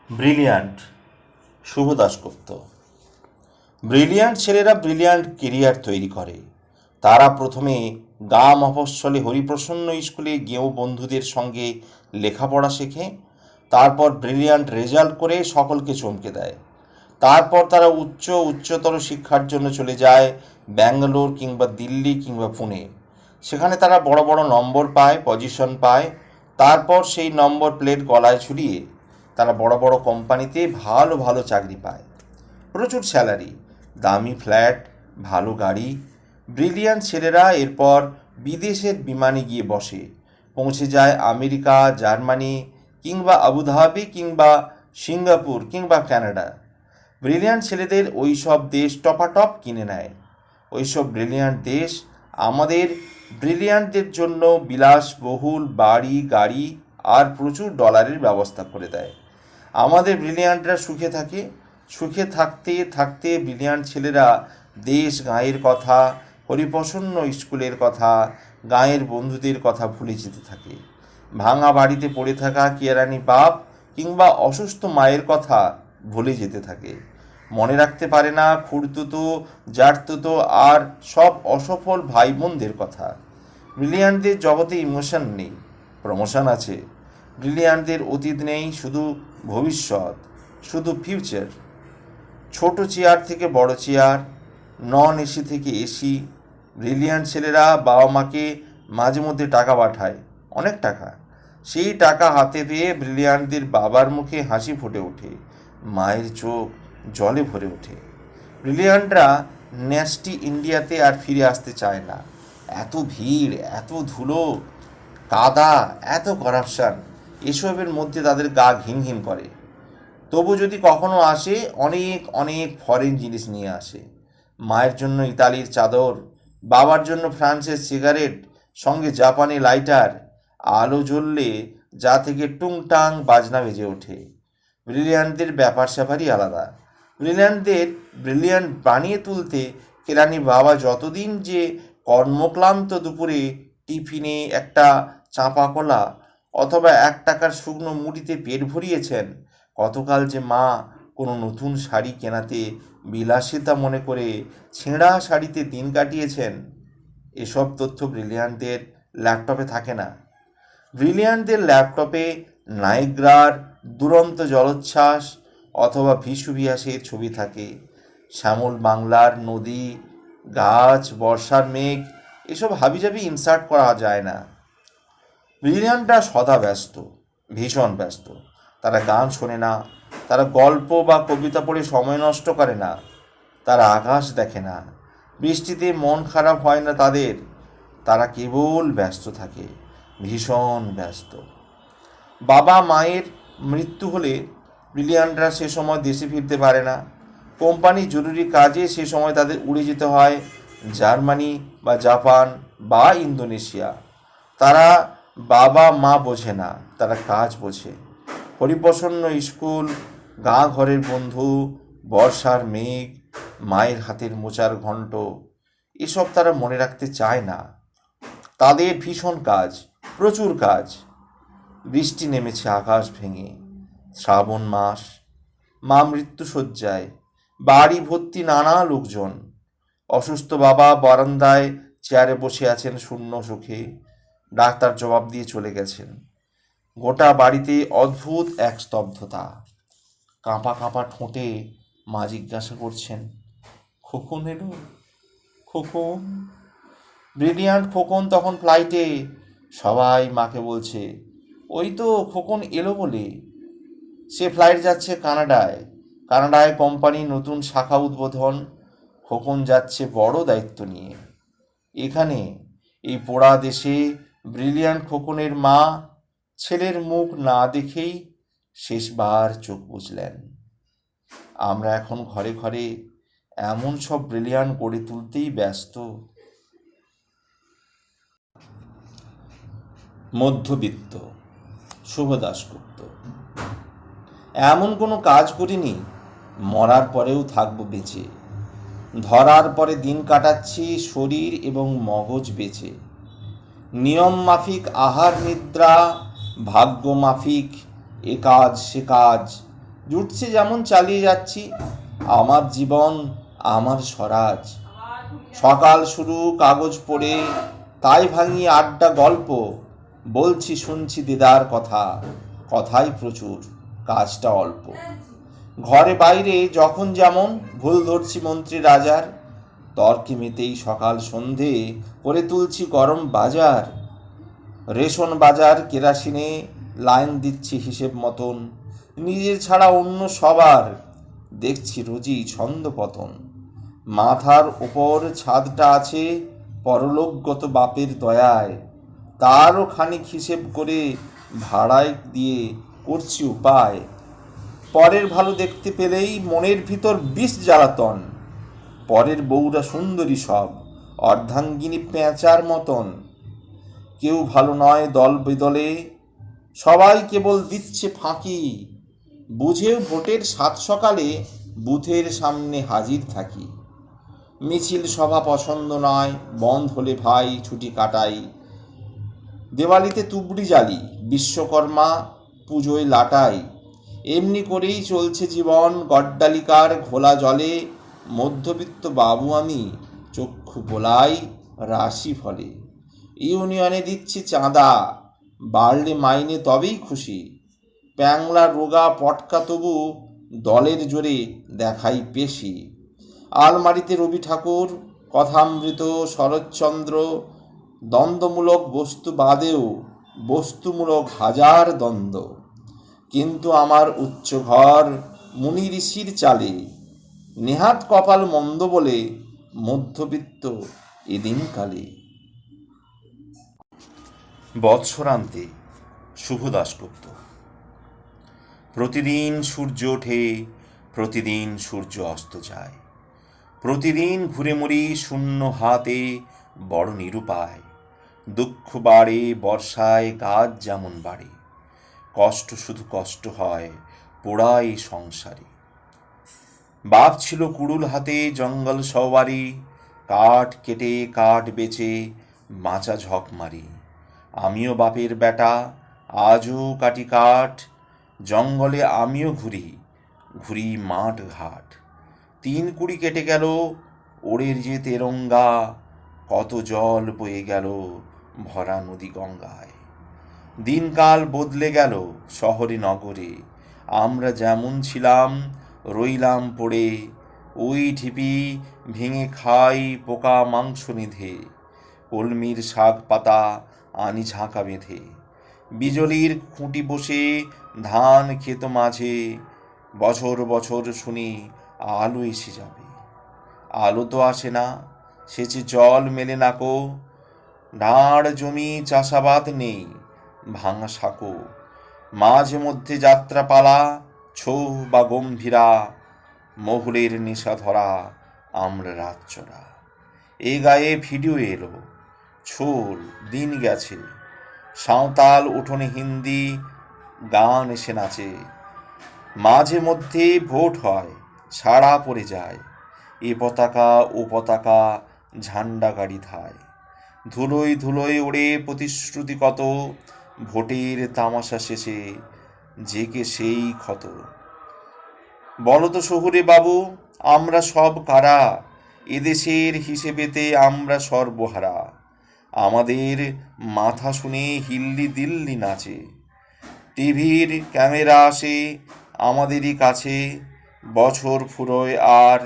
Brilliant শুভ Dasgupta. Brilliant ছেলেরা brilliant career তৈরি করে। তারা প্রথমে গা মফস্বলে হরিপ্রসন্ন স্কুলে গেঁয়ো বন্ধুদের সঙ্গে লেখাপড়া শেখে। তারপর ব্রিলিয়ান্ট রেজাল্ট করে সকলকে চমকে দেয়। তারপর তারা উচ্চতর শিক্ষার জন্য চলে যায় ব্যাঙ্গালোর কিংবা দিল্লি কিংবা পুনে। সেখানে তারা বড় বড় নম্বর পায়, পজিশন পায়। তারপর সেই নম্বর প্লেট গলায় ঝুলিয়ে তারা বড় বড় কোম্পানিতে ভালো ভালো চাকরি পায়, প্রচুর স্যালারি, দামি ফ্ল্যাট, ভালো গাড়ি। ব্রিলিয়ান্ট ছেলেরা এরপর বিদেশের বিমানে গিয়ে বসে, পৌঁছে যায় আমেরিকা, জার্মানি কিংবা আবুধাবি কিংবা সিঙ্গাপুর কিংবা কানাডা। ব্রিলিয়ান্ট ছেলেদের ওই সব দেশ টপাটপ কিনে নেয়। ওই সব ব্রিলিয়ান্ট দেশ আমাদের ব্রিলিয়ান্টদের জন্য বিলাসবহুল বাড়ি, গাড়ি আর প্রচুর ডলারের ব্যবস্থা করে দেয়। আমাদের ব্রিলিয়ান্টরা সুখে থাকে। সুখে থাকতে থাকতে ব্রিলিয়ান্ট ছেলেরা দেশ গাঁয়ের কথা, হরিপ্রসন্ন স্কুলের কথা, গাঁয়ের বন্ধুদের কথা ভুলে যেতে থাকে। ভাঙা বাড়িতে পড়ে থাকা কেরানি বাপ কিংবা অসুস্থ মায়ের কথা ভুলে যেতে থাকে। মনে রাখতে পারে না খুড়তুতো, জাটতুতো আর সব অসফল ভাই বোনদের কথা। ব্রিলিয়ান্টদের জগতে ইমোশন নেই, প্রমোশন আছে। ব্রিলিয়ান্টদের অতীত নেই, শুধু ভবিষ্যৎ, শুধু ফিউচার। ছোট চেয়ার থেকে বড় চেয়ার, নন এসি থেকে এসি। ব্রিলিয়ান্ট ছেলেরা বাবা মাকে মাঝে মধ্যে টাকা পাঠায়, অনেক টাকা। সেই টাকা হাতে পেয়ে ব্রিলিয়ান্টদের বাবার মুখে হাসি ফুটে ওঠে, মায়ের চোখ জলে ভরে ওঠে। ব্রিলিয়ান্টরা ন্যাস্টি ইন্ডিয়াতে আর ফিরে আসতে চায় না। এত ভিড়, এত ধুলো, কাদা, এত করাপশান, এসবের মধ্যে তাদের গা ঘিন ঘিন করে। তবু যদি কখনো আসে, অনেক অনেক ফরেন জিনিস নিয়ে আসে। মায়ের জন্য ইতালির চাদর, বাবার জন্য ফ্রান্সের সিগারেট, সঙ্গে জাপানি লাইটার। আলো জ্বললে যা থেকে টুংটাং বাজনা বেজে ওঠে। ব্রিলিয়ান্টদের ব্যাপার স্যাপারই আলাদা। ব্রিলিয়ান্টদের ব্রিলিয়ান্ট বানিয়ে তুলতে কেরানি বাবা যতদিন যে কর্মক্লান্ত দুপুরে টিফিনে একটা চাঁপা কলা অথবা 1 টাকার শুকনো মুড়িতে পেট ভরিয়েছেন, কতকাল যে মা কোনো নতুন শাড়ি কেনাতে বিলাসিতা মনে করে ছেঁড়া শাড়িতে দিন কাটিয়েছেন, এসব তথ্য ব্রিলিয়ান্টদের ল্যাপটপে থাকে না। ব্রিলিয়ান্টদের ল্যাপটপে নাইগ্রার দুরন্ত জলোচ্ছ্বাস অথবা ভিসুভিয়াসের ছবি থাকে, শ্যামল বাংলার নদী, গাছ, বর্ষার মেঘ। এসব হাবিজাবি ইনসার্ট করা যায় না। ব্রিলিয়ান্টরা সদা ব্যস্ত, ভীষণ ব্যস্ত। তারা গান শোনে না, তারা গল্প বা কবিতা পড়ে সময় নষ্ট করে না, তারা আকাশ দেখে না, বৃষ্টিতে মন খারাপ হয় না তাদের। তারা কেবল ব্যস্ত থাকে, ভীষণ ব্যস্ত। বাবা মায়ের মৃত্যু হলে ব্রিলিয়ান্টরা সে সময় দেশে ফিরতে পারে না। কোম্পানি জরুরি কাজে সে সময় তাদের উড়ে যেতে হয় জার্মানি বা জাপান বা ইন্দোনেশিয়া। তারা বাবা মা বোঝে না, তারা কাজ বোঝে। হরিপ্রসন্ন স্কুল, গাঁ ঘরের বন্ধু, বর্ষার মেঘ, মায়ের হাতের মোচার ঘণ্ট, এসব তারা মনে রাখতে চায় না। তাদের ভীষণ কাজ, প্রচুর কাজ। বৃষ্টি নেমেছে আকাশ ভেঙে, শ্রাবণ মাস, মা মৃত্যুশয্যায়, বাড়ি ভর্তি নানা লোকজন। অসুস্থ বাবা বারান্দায় চেয়ারে বসে আছেন শূন্য চোখে। ডাক্তার জবাব দিয়ে চলে গেছেন। গোটা বাড়িতে অদ্ভুত এক স্তব্ধতা। কাঁপা কাঁপা ঠোঁটে মা জিজ্ঞাসা করছেন, খোকন এলো? খোকন? ব্রিলিয়ান্ট খোকন তখন ফ্লাইটে। সবাই মাকে বলছে, ওই তো খোকন এলো বলে। সে ফ্লাইট যাচ্ছে কানাডায়। কানাডায় কোম্পানি নতুন শাখা উদ্বোধন। খোকন যাচ্ছে বড় দায়িত্ব নিয়ে। এখানে এই পোড়া দেশে ব্রিলিয়ান্ট খোকনের মা ছেলের মুখ না দেখেই শেষবার চোখ বুজলেন। আমরা এখন ঘরে ঘরে এমন সব ব্রিলিয়ান্ট গড়ে তুলতেই ব্যস্ত। মধ্যবিত্ত শুভ দাশগুপ্ত। এমন কোনো কাজ করিনি, মরার পরেও থাকবো বেঁচে। ধরার পরে দিন কাটাচ্ছি শরীর এবং মগজ বেঁচে। নিয়ম মাফিক আহার নিদ্রা, ভাগ্য মাফিক এ কাজ সে কাজ, জুটছে যেমন চালিয়ে যাচ্ছি। আমার জীবন আমার স্বরাজ। সকাল শুরু কাগজ পড়ে, তাই ভাঙি আড্ডা গল্প। বলছি শুনছি দিদার কথা, কথাই প্রচুর কাজটা অল্প। ঘরে বাইরে যখন যেমন ভুল ধরছি মন্ত্রী রাজার, তর্কে মেতেই সকাল সন্ধে করে তুলছি গরম বাজার। রেশন বাজার কেরাসিনে লাইন দিচ্ছি হিসেব মতন, নিজের ছাড়া অন্য সবার দেখছি রোজই ছন্দপতন। মাথার ওপর ছাদটা আছে পরলোকগত বাপের দয়ায়, তারও খানিক হিসেব করে ভাড়ায় দিয়ে করছি উপায়। পরের ভালো দেখতে পেলেই মনের ভিতর বিষ জ্বালাতন। পরের বউরা সুন্দরী সব, অর্ধাঙ্গিনী পেঁচার মতন। কেউ ভালো নয় দল বেদলে, সবাই কেবল দিচ্ছে ফাঁকি। বুঝেও ভোটের সাত সকালে বুথের সামনে হাজির থাকি। মিছিল সভা পছন্দ নয়, বন্ধ হলে ভাই ছুটি কাটাই। দেওয়ালিতে তুবড়ি জ্বালি, বিশ্বকর্মা পুজোয় লাটাই। এমনি করেই চলছে জীবন গড্ডালিকার ঘোলা জলে। মধ্যবিত্ত বাবু আমি, চক্ষু বোলাই রাশি ফলে। ইউনিয়নে দিচ্ছি চাঁদা, বাড়লে মাইনে তবেই খুশি। প্যাংলা রোগা পটকা তবু দলের জোরে দেখাই পেশি। আলমারিতে রবি ঠাকুর, কথামৃত, শরৎচন্দ্র। দ্বন্দ্বমূলক বস্তু বাদেও বস্তুমূলক হাজার দ্বন্দ্ব। কিন্তু আমার উচ্চ ঘর মুনি ঋষির চালে, নেহাত কপাল মন্দ বলে মধ্যবিত্ত এদিনকালে। বৎসরান্তে শুভ দাশগুপ্ত। প্রতিদিন সূর্য ওঠে, প্রতিদিন সূর্য অস্ত যায়। প্রতিদিন ঘুরে মরি শূন্য হাতে, বড় নিরুপায়। দুঃখ বাড়ে বর্ষায়, গাছ যেমন বাড়ে। কষ্ট শুধু কষ্ট হয়, পোড়াই সংসারে। বাপ ছিল কুড়ুল হাতে, জঙ্গল সওয়ারি। কাঠ কেটে কাঠ বেচে বাঁচা ঝক মারি। আমিও বাপের বেটা, আজও কাটি কাঠ। জঙ্গলে আমিও ঘুরি, ঘুরি মাঠ ঘাট। 3 কুড়ি কেটে গেল ওড়ের যে তেরঙ্গা। কত জল বয়ে গেল ভরা নদী গঙ্গায়। দিনকাল বদলে গেল শহরে নগরে। আমরা যেমন ছিলাম রইলাম পড়ে। ওই ঢিপি ভেঙে খাই পোকা মাংস নিধে। কলমির শাক পাতা আনি ঝাঁকা বেঁধে। বিজলির খুঁটি বসে ধান ক্ষেত মাঝে। বছর বছর শুনি আলো এসে যাবে। আলো তো আসে না, সেচে জল মেলে নাকো। ধার জমি চাষাবাদ নেই, ভাঙা সাঁকো। মাঝে মধ্যে যাত্রাপালা, ছৌ বা গম্ভীরা। মহুলের নেশা ধরা আমরা রাতচরা। এ গায়ে ভিডিও এলো, ছোল দিন গেছে। সাঁওতাল উঠোনে হিন্দি গান এসে নাচে। মাঝে মধ্যে ভোট হয়, ছাড়া পড়ে যায়। এ পতাকা ও পতাকা ঝান্ডা গাড়ি ধায়। ধুলোয় ধুলোয় ওড়ে প্রতিশ্রুতি কত। ভোটের তামাশা শেষে জেকে সেই ক্ষত। বলো তো শহুরে বাবু, আমরা সব কারা? এদেশের হিসেবেতে আমরা সর্বহারা। আমাদের মাথা শুনে হিল্লি দিল্লি নাচে। টিভির ক্যামেরা আসে আমাদেরই কাছে। বছর ফুরোয় আর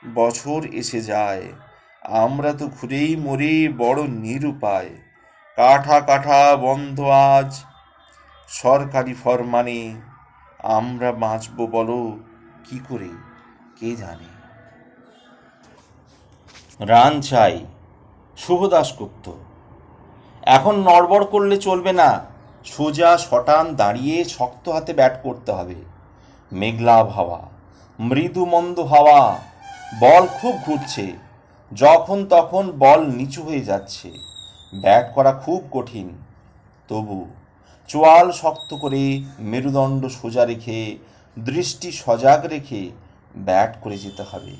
বছর এসে যায়। আমরা তো ঘুরেই মরি বড় নিরুপায়। কাঠা কাঠা বন্ধ আজ সরকারি ফরমানে। আমরা বাঁচব বলো কি করে কে জানে। রান চাই শুভ দাশগুপ্ত। এখন নড়বড় করলে চলবে না, সোজা শটান দাঁড়িয়ে শক্ত হাতে ব্যাট করতে হবে। মেঘলা হাওয়া, মৃদু মন্দ হাওয়া। বল খুব ঘুরছে, যখন তখন বল নিচু হয়ে যাচ্ছে। ব্যাট করা খুব কঠিন, তবু চোয়াল শক্ত করে মেরুদণ্ড সোজা রেখে দৃষ্টি সজাগ রেখে ব্যাট করে যেতে হবে।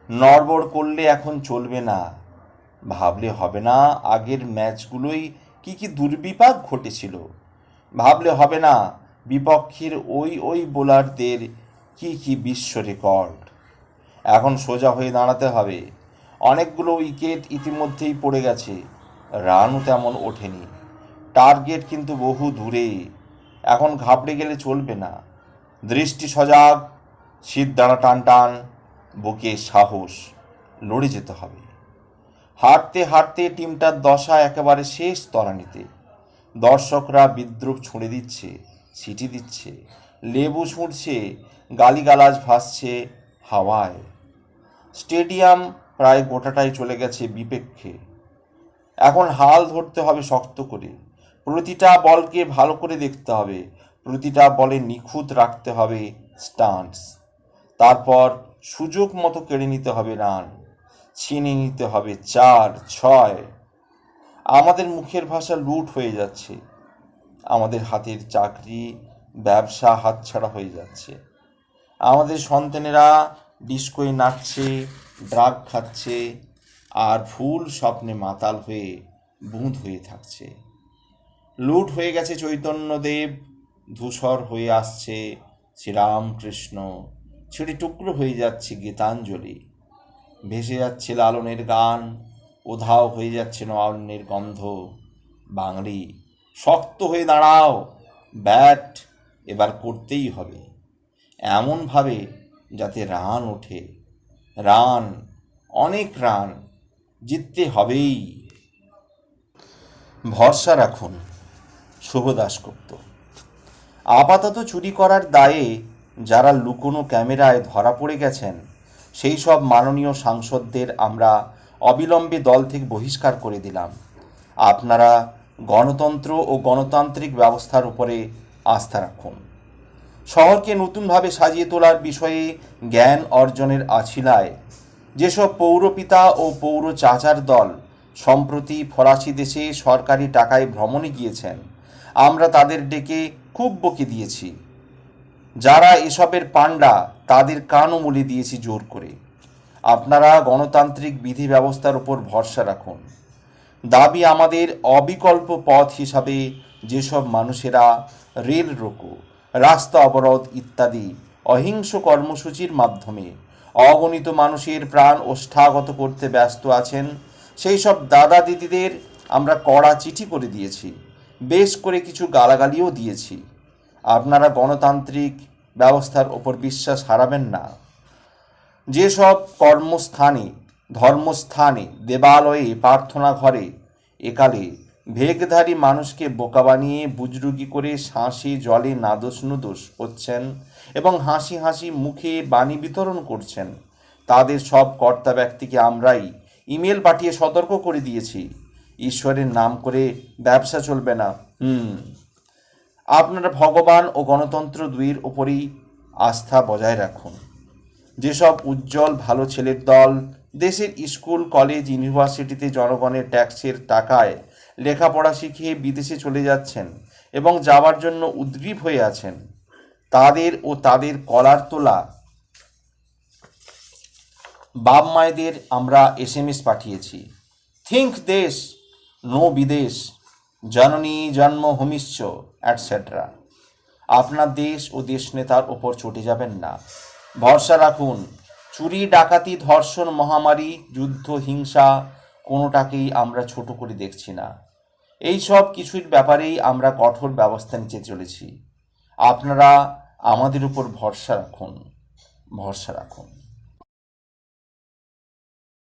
নড়বড় করলে এখন চলবে না, ভাবলে হবে না আগের ম্যাচগুলোই কি কি দুর্বিপাক ঘটেছিল। ভাবলে হবে না বিপক্ষের ওই বোলারদের কি বিশ্ব রেকর্ড। এখন সোজা হয়ে দাঁড়াতে হবে। অনেকগুলো উইকেট ইতিমধ্যেই পড়ে গেছে, রানও তেমন ওঠেনি, টার্গেট কিন্তু বহু দূরে। এখন ঘাবড়ে গেলে চলবে না। দৃষ্টি সজাগ, শীত দাঁড়া টান টান, বুকে সাহস, লড়ে যেতে হবে। হাঁটতে হাঁটতে টিমটার দশা একেবারে শেষ তলানিতে। দর্শকরা বিদ্রুপ ছুঁড়ে দিচ্ছে, সিটি দিচ্ছে, লেবু ছুঁড়ছে, গালিগালাজ ভাসছে হাওয়ায়। স্টেডিয়াম প্রায় গোটাটাই চলে গেছে বিপক্ষে। এখন হাল ধরতে হবে শক্ত করে। প্রতিটা বলকে ভালো করে দেখতে হবে, প্রতিটা বলে নিখুঁত রাখতে হবে স্টান্টস। তারপর সুযোগ মতো কেড়ে নিতে হবে রান, ছিনিয়ে নিতে হবে 4-6। আমাদের মুখের ভাষা লুট হয়ে যাচ্ছে, আমাদের হাতের চাকরি ব্যবসা হাতছাড়া হয়ে যাচ্ছে। আমাদের সন্তানেরা ডিস্কোয় নাচছে, ড্রাগ খাচ্ছে, আর ভুল স্বপ্নে মাতাল হয়ে বুঁদ হয়ে থাকছে। লুট হয়ে গেছে চৈতন্যদেব, ধূসর হয়ে আসছে শ্রীরামকৃষ্ণ, ছিঁড়ে টুকরো হয়ে যাচ্ছে গীতাঞ্জলি, ভেসে যাচ্ছে লালনের গান, উধাও হয়ে যাচ্ছে নবান্নের গন্ধ। বাঙালি, শক্ত হয়ে দাঁড়াও, ব্যাট এবার করতেই হবে, এমনভাবে যাতে রান ওঠে। রান, অনেক রান, জিততে হবেই। ভরসা রাখুন। শুভ দাশগুপ্ত। আপাতত চুরি করার দায়ে যারা লুকোনো ক্যামেরায় ধরা পড়ে গেছেন, সেই সব মাননীয় সাংসদদের আমরা অবিলম্বে দল থেকে বহিষ্কার করে দিলাম। আপনারা গণতন্ত্র ও গণতান্ত্রিক ব্যবস্থার উপরে আস্থা রাখুন। শহরকে নতুনভাবে সাজিয়ে তোলার বিষয়ে জ্ঞান অর্জনের আছিলায় যেসব পৌরপিতা ও পৌর চাচার দল সম্প্রতি ফরাসি দেশে সরকারি টাকায় ভ্রমণে গিয়েছেন, আমরা তাদের ডেকে খুব বকে দিয়েছি। যারা এসবের পাণ্ডা, তাদের কানও মুলে দিয়েছি জোর করে। আপনারা গণতান্ত্রিক বিধি ব্যবস্থার উপর ভরসা রাখুন। দাবি আমাদের অবিকল্প পথ হিসাবে যেসব মানুষেরা রেল রোকো, রাস্তা অবরোধ ইত্যাদি অহিংস কর্মসূচির মাধ্যমে অগণিত মানুষের প্রাণ ওষ্ঠাগত করতে ব্যস্ত আছেন, সেই সব দাদা দিদিদের আমরা কড়া চিঠি করে দিয়েছি, বেশ করে কিছু গালাগালিও দিয়েছি। আপনারা গণতান্ত্রিক ব্যবস্থার ওপর বিশ্বাস হারাবেন না। যেসব কর্মস্থানে, ধর্মস্থানে, দেবালয়ে, প্রার্থনা ঘরে একালে ভেগধারী মানুষকে বোকা বানিয়ে বুজরুগি করে শাঁসে জলে নাদোষ নুদোষ হচ্ছেন এবং হাসি হাসি মুখে বাণী বিতরণ করছেন, তাদের সব কর্তা ব্যক্তিকে আমরাই ইমেল পাঠিয়ে সতর্ক করে দিয়েছি, ঈশ্বরের নাম করে ব্যবসা চলবে না। আপনারা ভগবান ও গণতন্ত্র দুইয়ের ওপরই আস্থা বজায় রাখুন। যেসব উজ্জ্বল ভালো ছেলের দল দেশের স্কুল, কলেজ, ইউনিভার্সিটিতে জনগণের ট্যাক্সের টাকায় লেখাপড়া শিখিয়ে বিদেশে চলে যাচ্ছেন এবং যাওয়ার জন্য উদ্গ্রীব হয়ে আছেন, তাদের ও তাদের কলার তোলা বাপ মায়েদের আমরা SMS পাঠিয়েছি। থিঙ্ক দেশ, নো বিদেশ, জননী জন্মভূমিশ্চ অ্যাটসেট্রা। আপনার দেশ ও দেশ নেতার ওপর চটে যাবেন না। ভরসা রাখুন। চুরি, ডাকাতি, ধর্ষণ, মহামারী, যুদ্ধ, হিংসা কোনোটাকেই আমরা ছোট করে দেখছি না। এই সব কিছুর ব্যাপারেই আমরা কঠোর ব্যবস্থা নিতে চলেছি। আপনারা আমাদের উপর ভরসা রাখুন, ভরসা রাখুন।